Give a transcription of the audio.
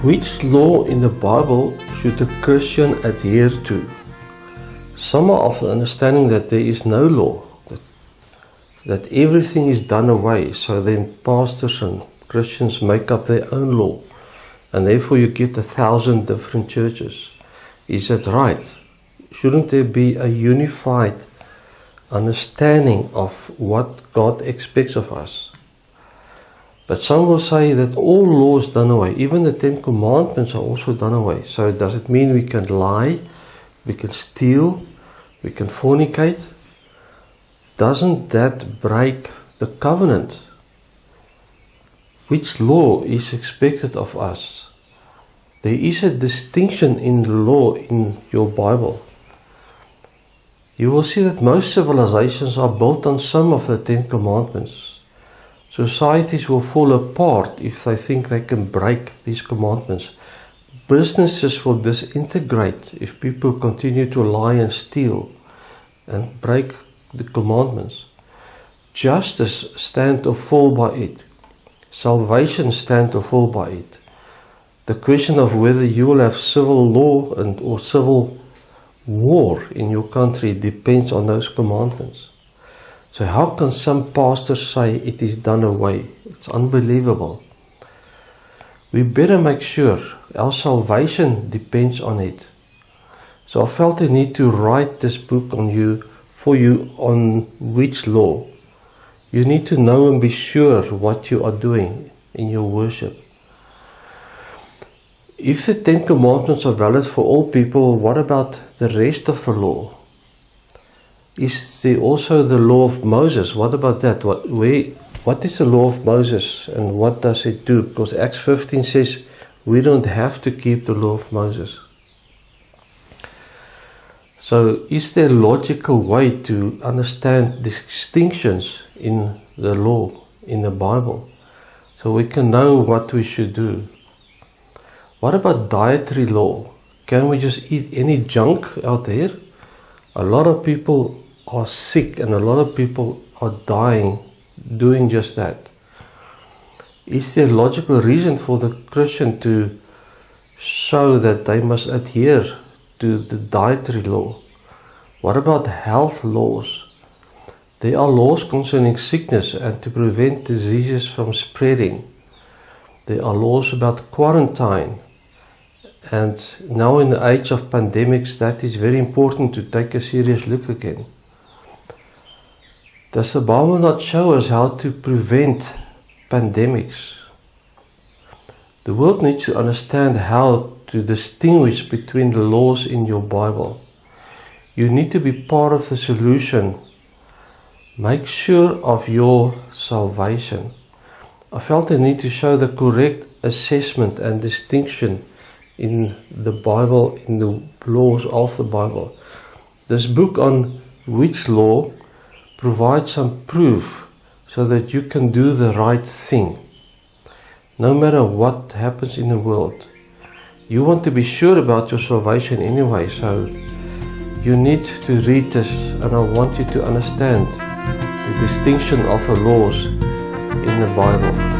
Which law in the Bible should a Christian adhere to? Some are of the understanding that there is no law, that everything is done away, so then pastors and Christians make up their own law, and therefore you get 1,000 different churches. Is that right? Shouldn't there be a unified understanding of what God expects of us? But some will say that all law is done away. Even the 10 Commandments are also done away. So does it mean we can lie, we can steal, we can fornicate? Doesn't that break the covenant? Which law is expected of us? There is a distinction in the law in your Bible. You will see that most civilizations are built on some of the 10 Commandments. Societies will fall apart if they think they can break these commandments. Businesses will disintegrate if people continue to lie and steal and break the commandments. Justice stand or fall by it. Salvation stand or fall by it. The question of whether you will have civil law or civil war in your country depends on those commandments. So how can some pastors say it is done away? It's unbelievable. We better make sure our salvation depends on it. So I felt the need to write this book for you on which law. You need to know and be sure what you are doing in your worship. If the 10 Commandments are valid for all people, what about the rest of the law? Is there also the law of Moses? What about that? What is the law of Moses and what does it do? Because Acts 15 says we don't have to keep the law of Moses. So is there a logical way to understand distinctions in the law, in the Bible, so we can know what we should do? What about dietary law? Can we just eat any junk out there? A lot of people are sick and a lot of people are dying doing just that. Is there a logical reason for the Christian to show that they must adhere to the dietary law? What about health laws? There are laws concerning sickness and to prevent diseases from spreading. There are laws about quarantine. And now in the age of pandemics, that is very important to take a serious look again. Does the Bible not show us how to prevent pandemics? The world needs to understand how to distinguish between the laws in your Bible. You need to be part of the solution. Make sure of your salvation. I felt the need to show the correct assessment and distinction in the Bible, in the laws of the Bible. This book on which law provides some proof so that you can do the right thing. No matter what happens in the world, you want to be sure about your salvation anyway, so you need to read this, and I want you to understand the distinction of the laws in the Bible.